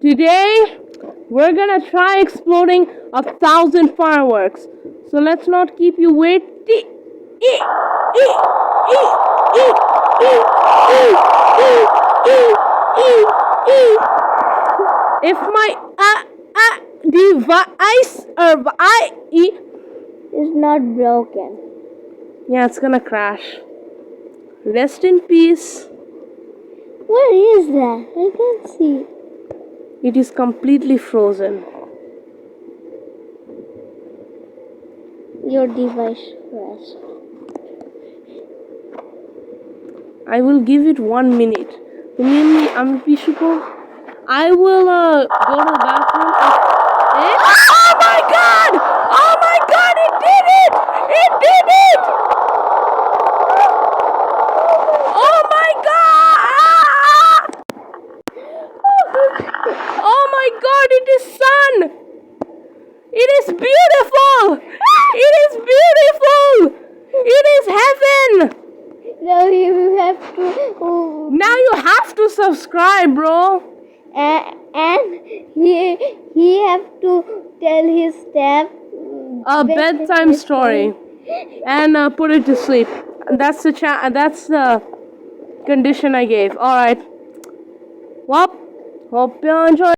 Today, we're gonna try exploding 1,000 fireworks. So let's not keep you waiting. If my device is not broken. yeah, it's gonna crash. Rest in peace. Where is that? I can't see. It is completely frozen. Your device crashed. I will give it 1 minute. Remember, I will go to the bathroom. Oh my god! Oh my god! It did it! It did it! Oh my god! Oh my god! It is sun! It is beautiful! It is beautiful! It is heaven! Now you have to. Now you have to subscribe, bro. And he have to tell his staff A bedtime story, and put it to sleep. That's the condition I gave. All right. Well, hope you enjoy.